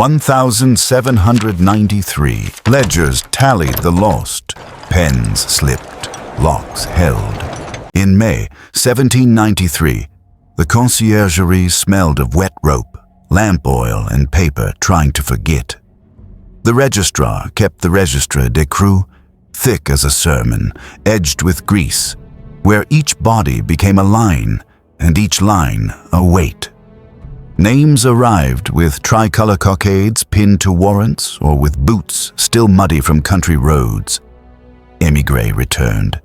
1,793. Ledgers tallied the lost. Pens slipped, locks held. In May 1793, the conciergerie smelled of wet rope, lamp oil, and paper, trying to forget. The registrar kept the Registre d'écrou, thick as a sermon, edged with grease, where each body became a line, and each line a weight. Names arrived with tricolor cockades pinned to warrants or with boots still muddy from country roads. Émigré returned,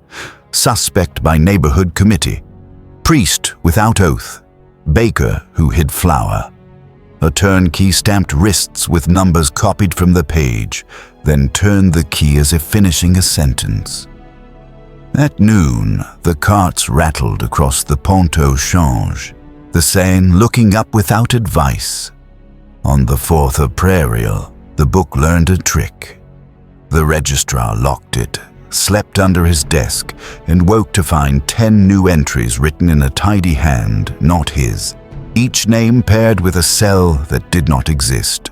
suspect by neighborhood committee, priest without oath, baker who hid flour. A turnkey stamped wrists with numbers copied from the page, then turned the key as if finishing a sentence. At noon, the carts rattled across the Pont au Change, the Seine looking up without advice. On the 4th of Prairial, the book learned a trick. The registrar locked it, slept under his desk, and woke to find 10 new entries written in a tidy hand, not his, each name paired with a cell that did not exist.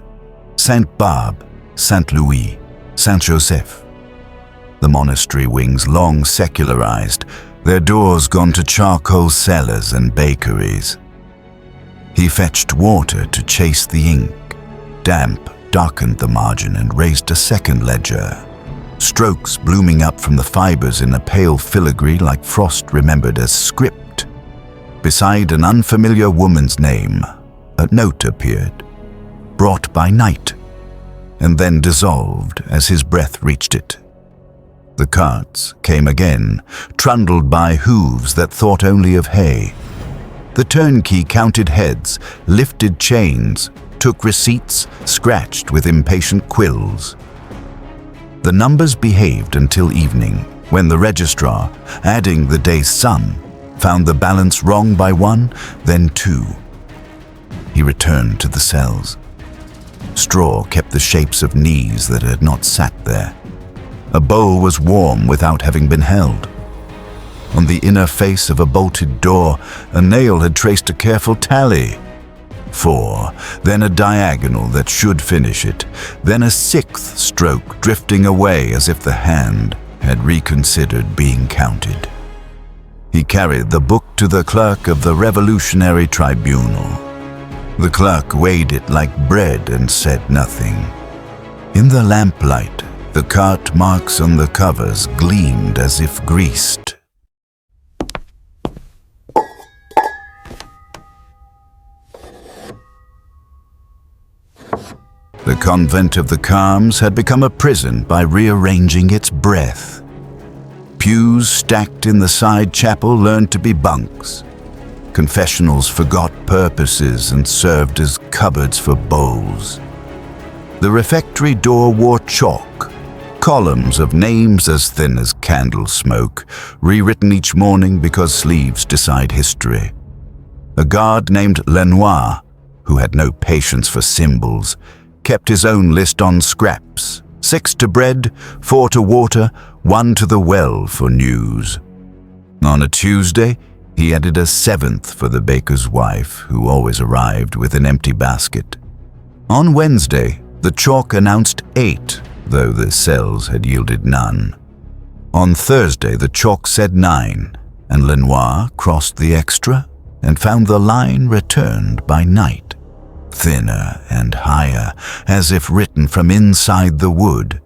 Saint-Barbe, Saint-Louis, Saint-Joseph. The monastery wings long secularized, their doors gone to charcoal cellars and bakeries. He fetched water to chase the ink. Damp darkened the margin and raised a second ledger. Strokes blooming up from the fibers in a pale filigree like frost remembered as script. Beside an unfamiliar woman's name, a note appeared, brought by night, and then dissolved as his breath reached it. The carts came again, trundled by hooves that thought only of hay. The turnkey counted heads, lifted chains, took receipts, scratched with impatient quills. The numbers behaved until evening, when the registrar, adding the day's sum, found the balance wrong by 1, then 2. He returned to the cells. Straw kept the shapes of knees that had not sat there. A bowl was warm without having been held. On the inner face of a bolted door, a nail had traced a careful tally. 4, then a diagonal that should finish it, then a 6th stroke drifting away as if the hand had reconsidered being counted. He carried the book to the clerk of the Revolutionary Tribunal. The clerk weighed it like bread and said nothing. In the lamplight, the cart marks on the covers gleamed as if greased. The convent of the Carmes had become a prison by rearranging its breadth. Pews stacked in the side chapel learned to be bunks. Confessionals forgot purposes and served as cupboards for bowls. The refectory door wore chalk, columns of names as thin as candle smoke, rewritten each morning because sleeves decide history. A guard named Lenoir, who had no patience for symbols, kept his own list on scraps, 6 to bread, 4 to water, 1 to the well for news. On a Tuesday, he added a 7th for the baker's wife, who always arrived with an empty basket. On Wednesday, the chalk announced 8, though the cells had yielded none. On Thursday, the chalk said 9, and Lenoir crossed the extra and found the line returned by night, thinner and higher, as if written from inside the wood.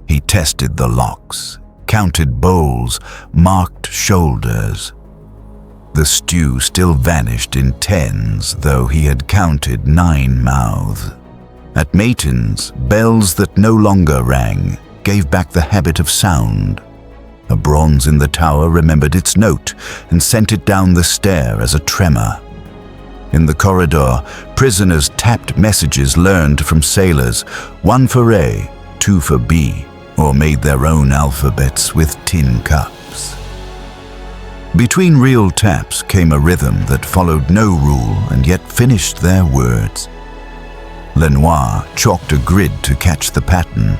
He tested the locks, counted bowls, marked shoulders. The stew still vanished in 10s, though he had counted 9 mouths. At matins, bells that no longer rang gave back the habit of sound. A bronze in the tower remembered its note and sent it down the stair as a tremor. In the corridor, prisoners tapped messages learned from sailors, 1 for A, 2 for B, or made their own alphabets with tin cups. Between real taps came a rhythm that followed no rule and yet finished their words. Lenoir chalked a grid to catch the pattern.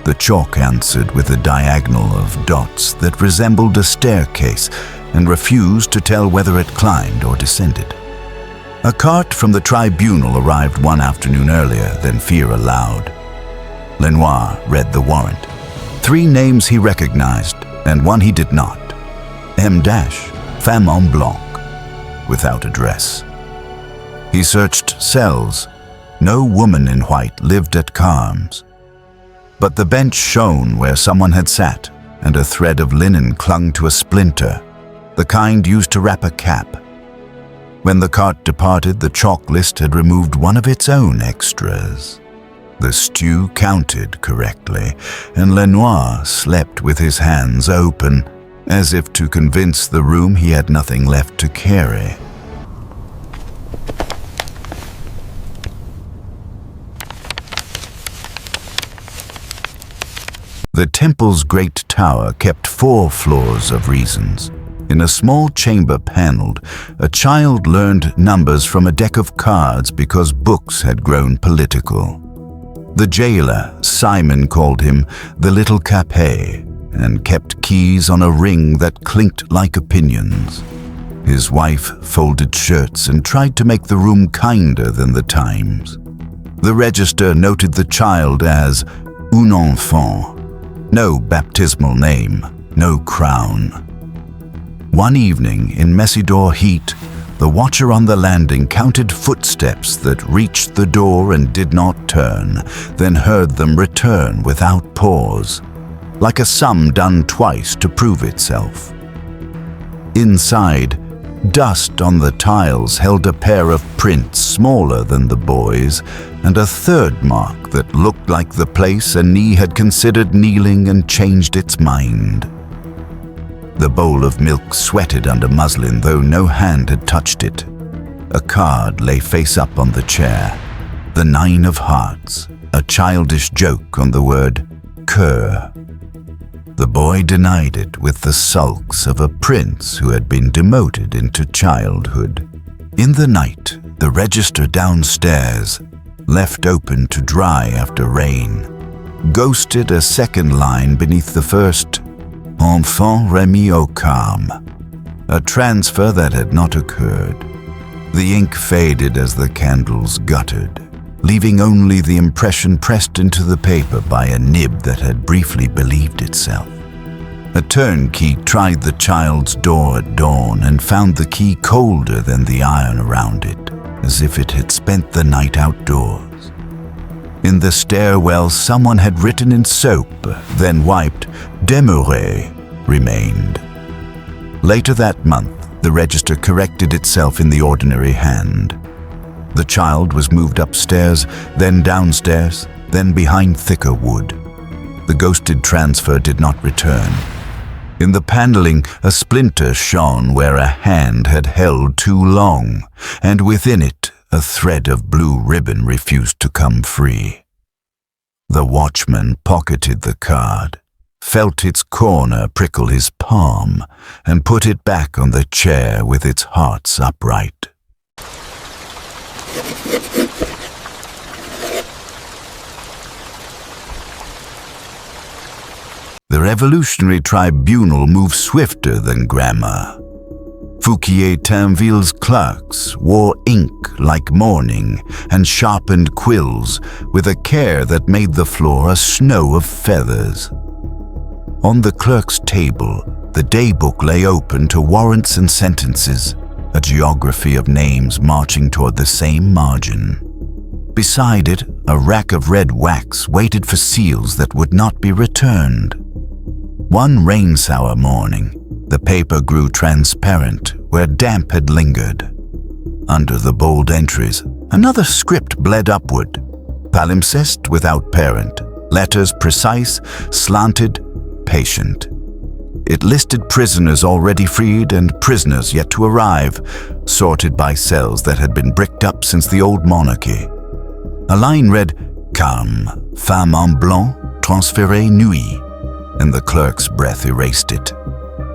The chalk answered with a diagonal of dots that resembled a staircase and refused to tell whether it climbed or descended. A cart from the tribunal arrived one afternoon earlier than fear allowed. Lenoir read the warrant. 3 names he recognized, and one he did not. M. Femme en blanc, without address. He searched cells. No woman in white lived at Carmes. But the bench shone where someone had sat, and a thread of linen clung to a splinter, the kind used to wrap a cap. When the cart departed, the chalk list had removed one of its own extras. The stew counted correctly, and Lenoir slept with his hands open, as if to convince the room he had nothing left to carry. The temple's great tower kept 4 floors of reasons. In a small chamber paneled, a child learned numbers from a deck of cards because books had grown political. The jailer, Simon, called him the Little Capet and kept keys on a ring that clinked like opinions. His wife folded shirts and tried to make the room kinder than the times. The register noted the child as un enfant, no baptismal name, no crown. One evening, in Messidor heat, the watcher on the landing counted footsteps that reached the door and did not turn, then heard them return without pause, like a sum done twice to prove itself. Inside, dust on the tiles held a pair of prints smaller than the boy's, and a third mark that looked like the place a knee had considered kneeling and changed its mind. The bowl of milk sweated under muslin, though no hand had touched it. A card lay face up on the chair. The 9 of hearts, a childish joke on the word cœur. The boy denied it with the sulks of a prince who had been demoted into childhood. In the night, the register downstairs, left open to dry after rain, ghosted a second line beneath the first, Enfant remis au calme, a transfer that had not occurred. The ink faded as the candles guttered, leaving only the impression pressed into the paper by a nib that had briefly believed itself. A turnkey tried the child's door at dawn and found the key colder than the iron around it, as if it had spent the night outdoors. In the stairwell, someone had written in soap, then wiped, Demeurez remained. Later that month, the register corrected itself in the ordinary hand. The child was moved upstairs, then downstairs, then behind thicker wood. The ghosted transfer did not return. In the paneling, a splinter shone where a hand had held too long, and within it, a thread of blue ribbon refused to come free. The watchman pocketed the card, felt its corner prickle his palm, and put it back on the chair with its hearts upright. The revolutionary tribunal moved swifter than grammar. Fouquier-Tinville's clerks wore ink like mourning and sharpened quills with a care that made the floor a snow of feathers. On the clerk's table, the daybook lay open to warrants and sentences, a geography of names marching toward the same margin. Beside it, a rack of red wax waited for seals that would not be returned. One rain-sour morning, the paper grew transparent where damp had lingered. Under the bold entries, another script bled upward. Palimpsest without parent, letters precise, slanted, patient. It listed prisoners already freed and prisoners yet to arrive, sorted by cells that had been bricked up since the old monarchy. A line read, Calme, femme en blanc, transférée nuit, and the clerk's breath erased it.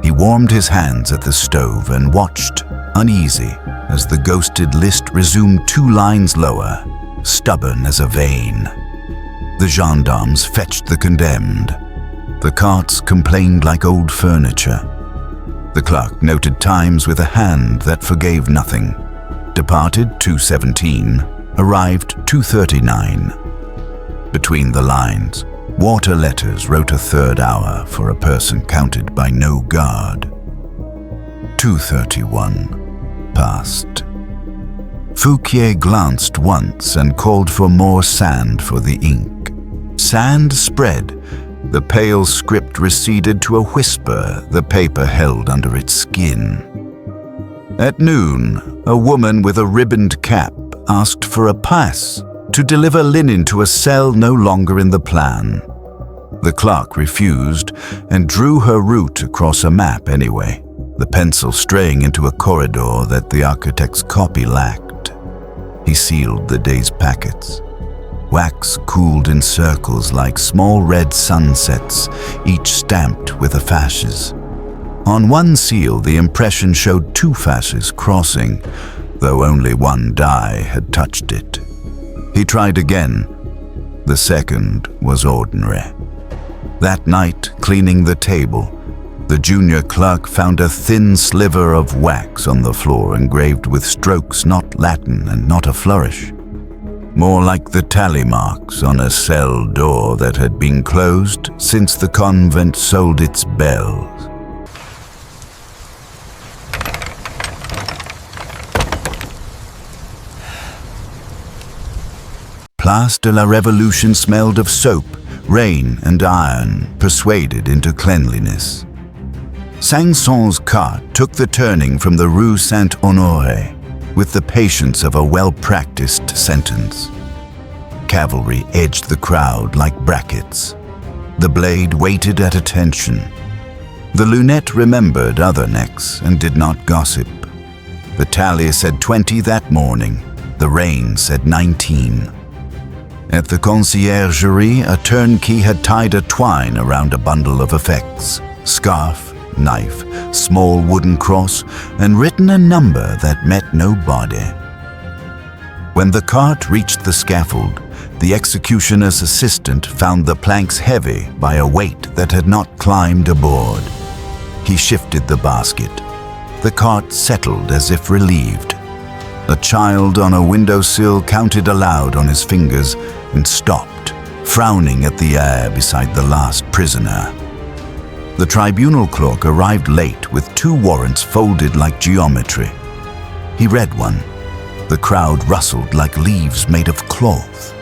He warmed his hands at the stove and watched, uneasy, as the ghosted list resumed 2 lines lower, stubborn as a vein. The gendarmes fetched the condemned. The carts complained like old furniture. The clerk noted times with a hand that forgave nothing. Departed 2:17, arrived 2:39. Between the lines, water letters wrote a third hour for a person counted by no guard. 2:31 passed. Fouquier glanced once and called for more sand for the ink. Sand spread. The pale script receded to a whisper the paper held under its skin. At noon, a woman with a ribboned cap asked for a pass to deliver linen to a cell no longer in the plan. The clerk refused and drew her route across a map anyway, the pencil straying into a corridor that the architect's copy lacked. He sealed the day's packets. Wax cooled in circles like small red sunsets, each stamped with a fasces. On one seal, the impression showed two fasces crossing, though only one die had touched it. He tried again. The second was ordinary. That night, cleaning the table, the junior clerk found a thin sliver of wax on the floor engraved with strokes not Latin and not a flourish. More like the tally marks on a cell door that had been closed since the convent sold its bells. Place de la Révolution smelled of soap, rain and iron, persuaded into cleanliness. Saint-Saëns's cart took the turning from the Rue Saint-Honoré with the patience of a well-practiced sentence. Cavalry edged the crowd like brackets. The blade waited at attention. The lunette remembered other necks and did not gossip. The tally said 20 that morning. The rain said 19. At the conciergerie, a turnkey had tied a twine around a bundle of effects, scarf, knife, small wooden cross, and written a number that met no body. When the cart reached the scaffold, the executioner's assistant found the planks heavy by a weight that had not climbed aboard. He shifted the basket. The cart settled as if relieved. A child on a windowsill counted aloud on his fingers and stopped, frowning at the air beside the last prisoner. The tribunal clerk arrived late with 2 warrants folded like geometry. He read one. The crowd rustled like leaves made of cloth.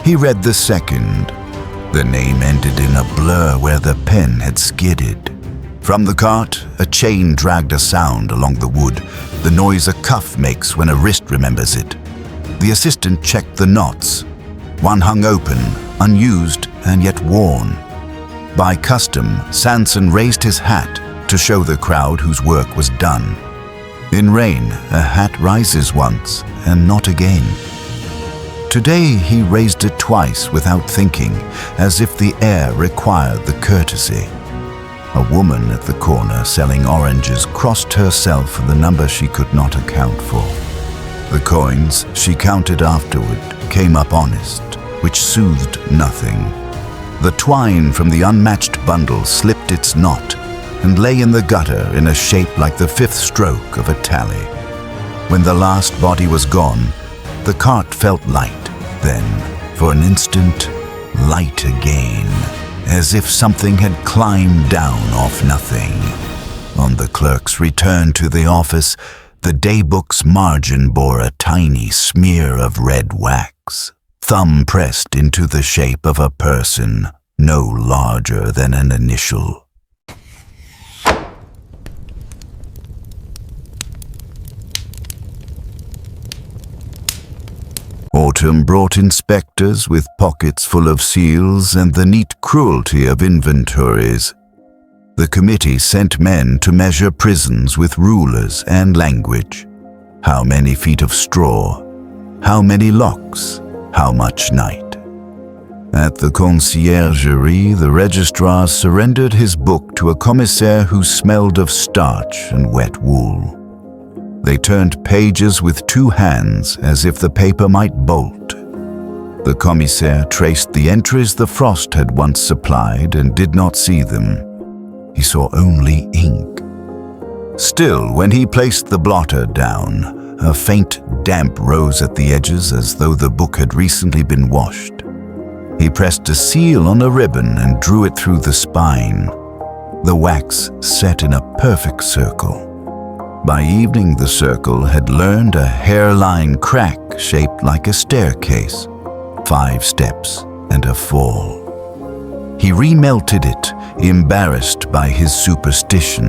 He read the second. The name ended in a blur where the pen had skidded. From the cart, a chain dragged a sound along the wood, the noise a cuff makes when a wrist remembers it. The assistant checked the knots. One hung open, unused and yet worn. By custom, Sanson raised his hat to show the crowd whose work was done. In rain, a hat rises once and not again. Today he raised it twice without thinking, as if the air required the courtesy. A woman at the corner selling oranges crossed herself for the number she could not account for. The coins she counted afterward came up honest, which soothed nothing. The twine from the unmatched bundle slipped its knot and lay in the gutter in a shape like the 5th stroke of a tally. When the last body was gone, the cart felt light, then, for an instant, light again, as if something had climbed down off nothing. On the clerk's return to the office, the daybook's margin bore a tiny smear of red wax, thumb pressed into the shape of a person no larger than an initial. Autumn brought inspectors with pockets full of seals and the neat cruelty of inventories. The committee sent men to measure prisons with rulers and language. How many feet of straw? How many locks? How much night? At the conciergerie, the registrar surrendered his book to a commissaire who smelled of starch and wet wool. They turned pages with 2 hands as if the paper might bolt. The commissaire traced the entries the frost had once supplied and did not see them. He saw only ink. Still, when he placed the blotter down, a faint damp rose at the edges as though the book had recently been washed. He pressed a seal on a ribbon and drew it through the spine. The wax set in a perfect circle. By evening, the circle had learned a hairline crack shaped like a staircase, 5 steps and a fall. He remelted it, embarrassed by his superstition.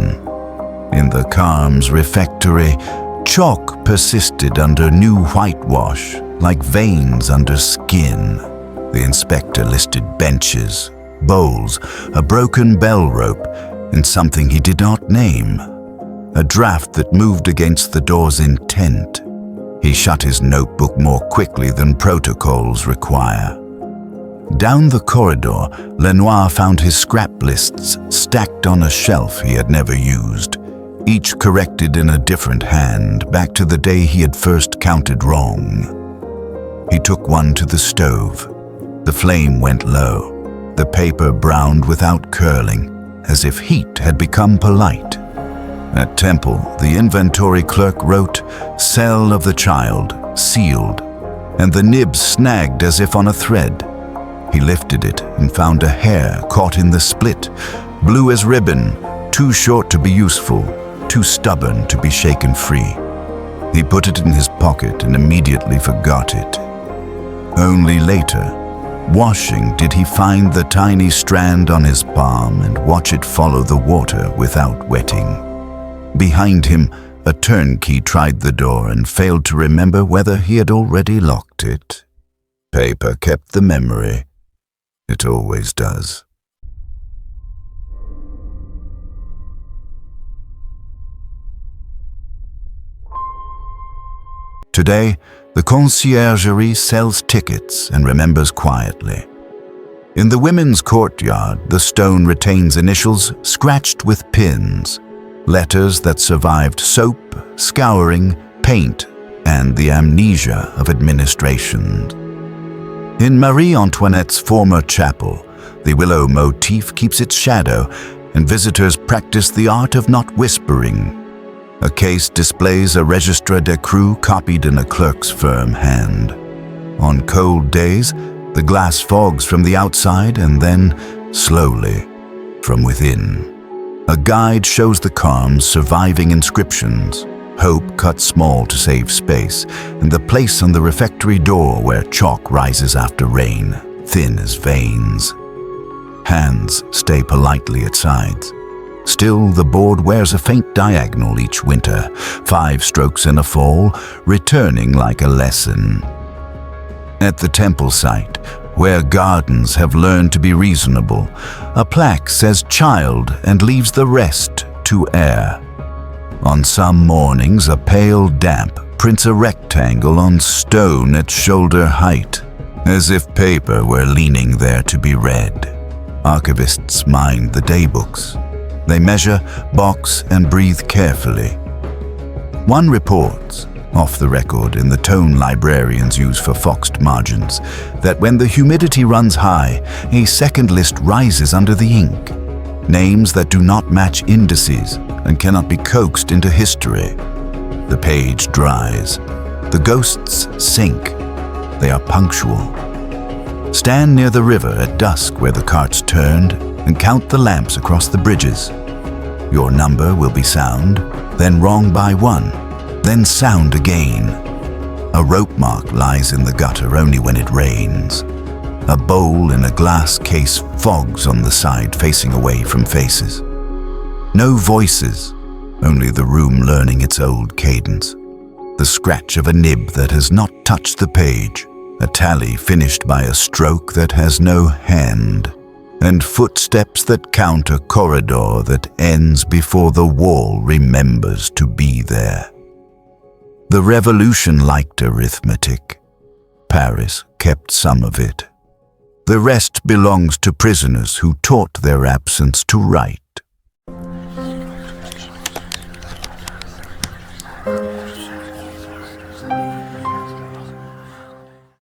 In the Carme's refectory, chalk persisted under new whitewash, like veins under skin. The inspector listed benches, bowls, a broken bell rope, and something he did not name. A draft that moved against the door's intent. He shut his notebook more quickly than protocols require. Down the corridor, Lenoir found his scrap lists stacked on a shelf he had never used, each corrected in a different hand, back to the day he had first counted wrong. He took one to the stove. The flame went low. The paper browned without curling, as if heat had become polite. At Temple, the inventory clerk wrote, "Cell of the child, sealed," and the nib snagged as if on a thread. He lifted it and found a hair caught in the split, blue as ribbon, too short to be useful, too stubborn to be shaken free. He put it in his pocket and immediately forgot it. Only later, washing, did he find the tiny strand on his palm and watch it follow the water without wetting. Behind him, a turnkey tried the door and failed to remember whether he had already locked it. Paper kept the memory. It always does. Today, the conciergerie sells tickets and remembers quietly. In the women's courtyard, the stone retains initials scratched with pins, letters that survived soap, scouring, paint, and the amnesia of administration. In Marie Antoinette's former chapel, the willow motif keeps its shadow, and visitors practice the art of not whispering. A case displays a registre d'écru copied in a clerk's firm hand. On cold days, the glass fogs from the outside and then, slowly, from within. A guide shows the Carme's surviving inscriptions, hope cut small to save space, and the place on the refectory door where chalk rises after rain, thin as veins. Hands stay politely at sides. Still, the board wears a faint diagonal each winter, 5 strokes in a fall, returning like a lesson. At the temple site, where gardens have learned to be reasonable, a plaque says child and leaves the rest to air. On some mornings, a pale damp prints a rectangle on stone at shoulder height, as if paper were leaning there to be read. Archivists mind the daybooks. They measure, box, and breathe carefully. One reports, off the record in the tone librarians use for foxed margins, that when the humidity runs high, a second list rises under the ink. Names that do not match indices and cannot be coaxed into history. The page dries. The ghosts sink. They are punctual. Stand near the river at dusk where the carts turned and count the lamps across the bridges. Your number will be sound, then wrong by 1, then sound again. A rope mark lies in the gutter only when it rains. A bowl in a glass case fogs on the side facing away from faces. No voices, only the room learning its old cadence. The scratch of a nib that has not touched the page, a tally finished by a stroke that has no hand, and footsteps that count a corridor that ends before the wall remembers to be there. The Revolution liked arithmetic. Paris kept some of it. The rest belongs to prisoners who taught their absence to write.